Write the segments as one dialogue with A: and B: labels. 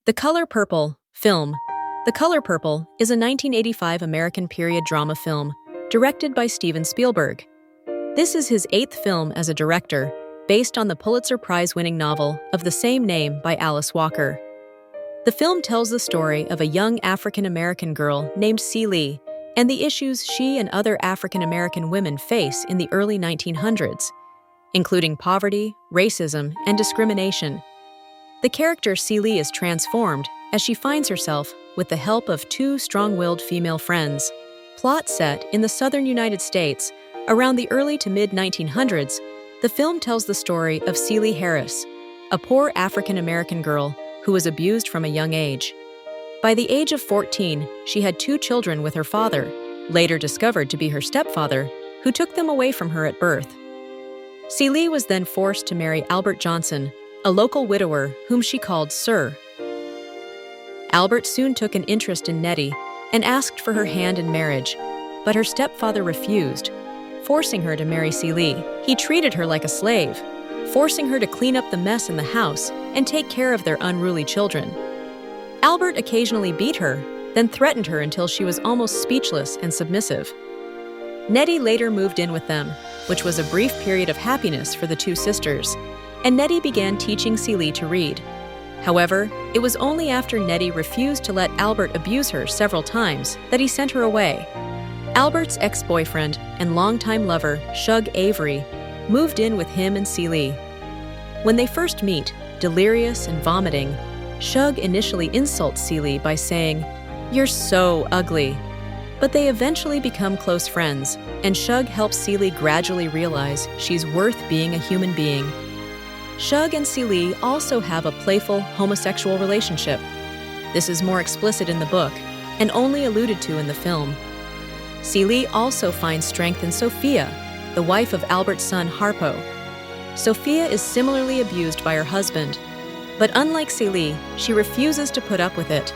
A: The Color Purple film. The Color Purple is a 1985 American period drama film directed by Steven Spielberg. This is his 8th film as a director, based on the Pulitzer Prize-winning novel of the same name by Alice Walker. The film tells the story of a young African-American girl named Celie and the issues she and other African-American women face in the early 1900s, including poverty, racism, and discrimination. The character Celie is transformed as she finds herself with the help of 2 strong-willed female friends. Plot set in the southern United States around the early to mid-1900s, the film tells the story of Celie Harris, a poor African-American girl who was abused from a young age. By the age of 14, she had 2 children with her father, later discovered to be her stepfather, who took them away from her at birth. Celie was then forced to marry Albert Johnson, a local widower whom she called Sir. Albert soon took an interest in Nettie and asked for her hand in marriage, but her stepfather refused, forcing her to marry Celie. He treated her like a slave, forcing her to clean up the mess in the house and take care of their unruly children. Albert occasionally beat her, then threatened her until she was almost speechless and submissive. Nettie later moved in with them, which was a brief period of happiness for the 2 sisters, and Nettie began teaching Celie to read. However, it was only after Nettie refused to let Albert abuse her several times that he sent her away. Albert's ex-boyfriend and longtime lover, Shug Avery, moved in with him and Celie. When they first meet, delirious and vomiting, Shug initially insults Celie by saying, "You're so ugly." But they eventually become close friends, and Shug helps Celie gradually realize she's worth being a human being. Shug and Celie also have a playful homosexual relationship. This is more explicit in the book, and only alluded to in the film. Celie also finds strength in Sophia, the wife of Albert's son Harpo. Sophia is similarly abused by her husband, but unlike Celie, she refuses to put up with it.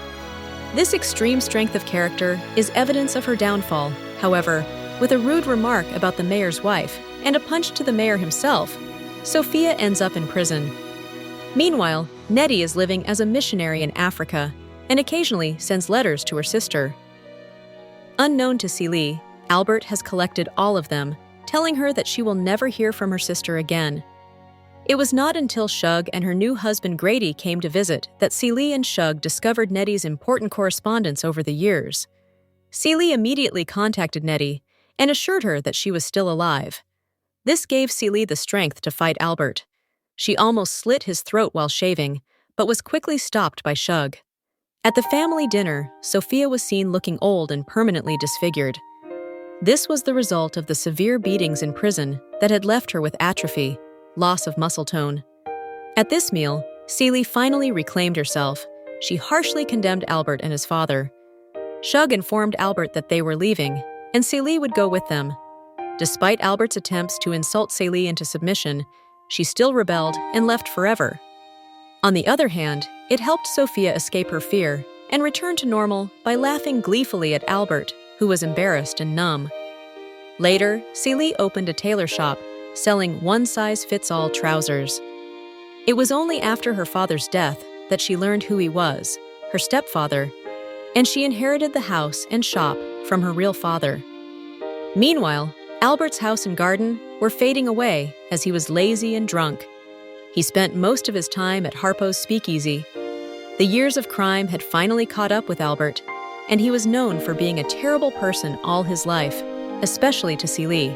A: This extreme strength of character is evidence of her downfall, however, with a rude remark about the mayor's wife and a punch to the mayor himself, Sophia ends up in prison. Meanwhile, Nettie is living as a missionary in Africa and occasionally sends letters to her sister. Unknown to Celie, Albert has collected all of them, telling her that she will never hear from her sister again. It was not until Shug and her new husband Grady came to visit that Celie and Shug discovered Nettie's important correspondence over the years. Celie immediately contacted Nettie and assured her that she was still alive. This gave Celie the strength to fight Albert. She almost slit his throat while shaving, but was quickly stopped by Shug. At the family dinner, Sophia was seen looking old and permanently disfigured. This was the result of the severe beatings in prison that had left her with atrophy, loss of muscle tone. At this meal, Celie finally reclaimed herself. She harshly condemned Albert and his father. Shug informed Albert that they were leaving, and Celie would go with them. Despite Albert's attempts to insult Celie into submission, she still rebelled and left forever. On the other hand, it helped Sophia escape her fear and return to normal by laughing gleefully at Albert, who was embarrassed and numb. Later, Celie opened a tailor shop, selling one-size-fits-all trousers. It was only after her father's death that she learned who he was, her stepfather, and she inherited the house and shop from her real father. Meanwhile, Albert's house and garden were fading away as he was lazy and drunk. He spent most of his time at Harpo's speakeasy. The years of crime had finally caught up with Albert, and he was known for being a terrible person all his life, especially to Celie.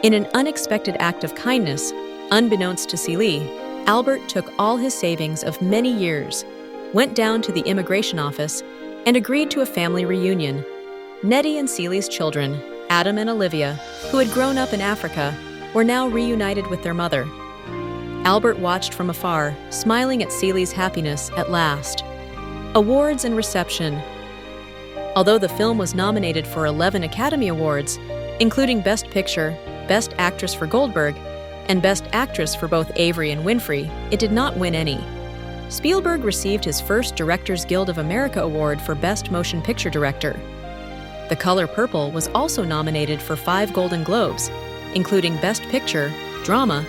A: In an unexpected act of kindness, unbeknownst to Celie, Albert took all his savings of many years, went down to the immigration office, and agreed to a family reunion. Nettie and Celie's children, Adam and Olivia, who had grown up in Africa, were now reunited with their mother. Albert watched from afar, smiling at Celie's happiness at last. Awards and reception. Although the film was nominated for 11 Academy Awards, including Best Picture, Best Actress for Goldberg, and Best Actress for both Avery and Winfrey, it did not win any. Spielberg received his first Directors Guild of America Award for Best Motion Picture Director. The Color Purple was also nominated for 5 Golden Globes, including Best Picture, Drama,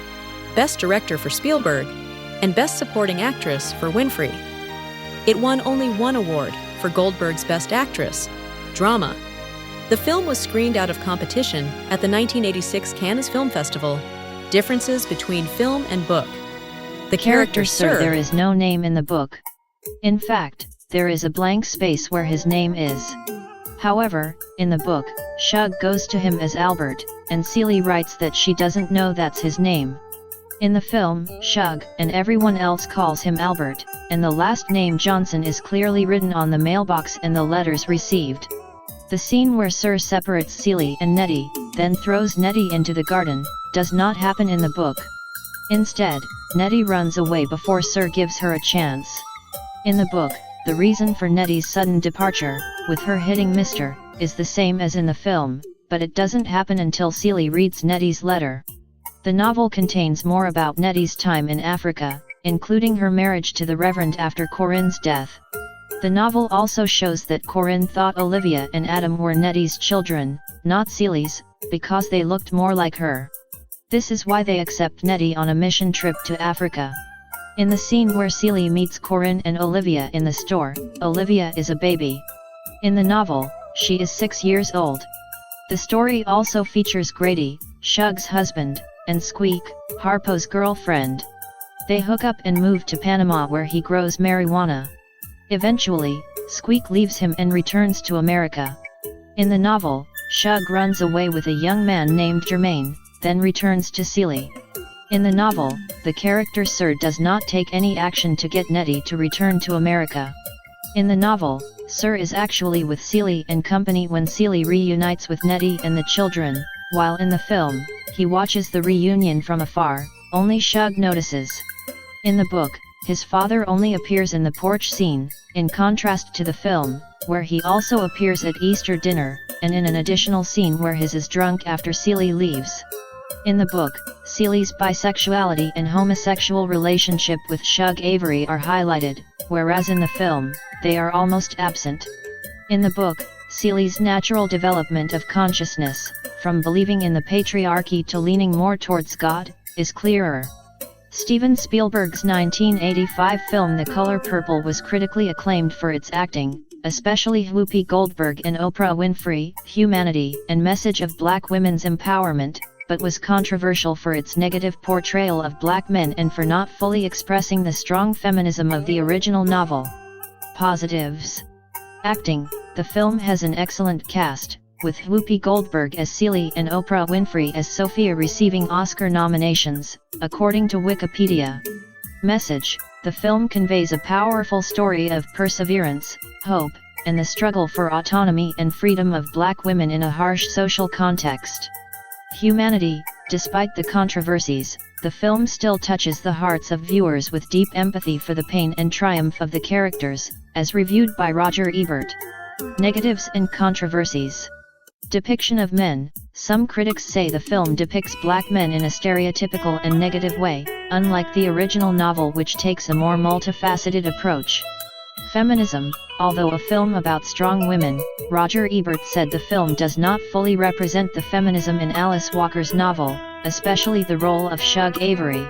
A: Best Director for Spielberg, and Best Supporting Actress for Winfrey. It won only one award, for Goldberg's Best Actress, Drama. The film was screened out of competition at the 1986 Cannes Film Festival. Differences between film and book. The character Sir.
B: There is no name in the book. In fact, there is a blank space where his name is. However, in the book, Shug goes to him as Albert, and Celie writes that she doesn't know that's his name. In the film, Shug and everyone else calls him Albert, and the last name Johnson is clearly written on the mailbox and the letters received. The scene where Sir separates Celie and Nettie, then throws Nettie into the garden, does not happen in the book. Instead, Nettie runs away before Sir gives her a chance. In the book, the reason for Nettie's sudden departure, with her hitting Mr., is the same as in the film, but it doesn't happen until Celie reads Nettie's letter. The novel contains more about Nettie's time in Africa, including her marriage to the Reverend after Corinne's death. The novel also shows that Corinne thought Olivia and Adam were Nettie's children, not Celie's, because they looked more like her. This is why they accept Nettie on a mission trip to Africa. In the scene where Celie meets Corinne and Olivia in the store, Olivia is a baby. In the novel, she is 6 years old. The story also features Grady, Shug's husband, and Squeak, Harpo's girlfriend. They hook up and move to Panama where he grows marijuana. Eventually, Squeak leaves him and returns to America. In the novel, Shug runs away with a young man named Jermaine, then returns to Celie. In the novel, the character Sir does not take any action to get Nettie to return to America. In the novel, Sir is actually with Celie and company when Celie reunites with Nettie and the children, while in the film, he watches the reunion from afar. Only Shug notices. In the book, his father only appears in the porch scene, in contrast to the film, where he also appears at Easter dinner, and in an additional scene where his is drunk after Celie leaves. In the book, Celie's bisexuality and homosexual relationship with Shug Avery are highlighted, whereas in the film, they are almost absent. In the book, Celie's natural development of consciousness, from believing in the patriarchy to leaning more towards God, is clearer. Steven Spielberg's 1985 film The Color Purple was critically acclaimed for its acting, especially Whoopi Goldberg and Oprah Winfrey, humanity and message of black women's empowerment, but was controversial for its negative portrayal of black men and for not fully expressing the strong feminism of the original novel. Positives. Acting. The film has an excellent cast, with Whoopi Goldberg as Celie and Oprah Winfrey as Sophia receiving Oscar nominations, according to Wikipedia. Message. The film conveys a powerful story of perseverance, hope, and the struggle for autonomy and freedom of black women in a harsh social context. Humanity. Despite the controversies, the film still touches the hearts of viewers with deep empathy for the pain and triumph of the characters, as reviewed by Roger Ebert. Negatives and controversies. Depiction of men. Some critics say the film depicts black men in a stereotypical and negative way, unlike the original novel which takes a more multifaceted approach. Feminism. Although a film about strong women, Roger Ebert said the film does not fully represent the feminism in Alice Walker's novel, especially the role of Shug Avery.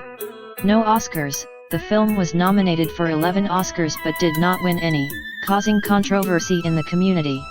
B: No Oscars. The film was nominated for 11 Oscars but did not win any, causing controversy in the community.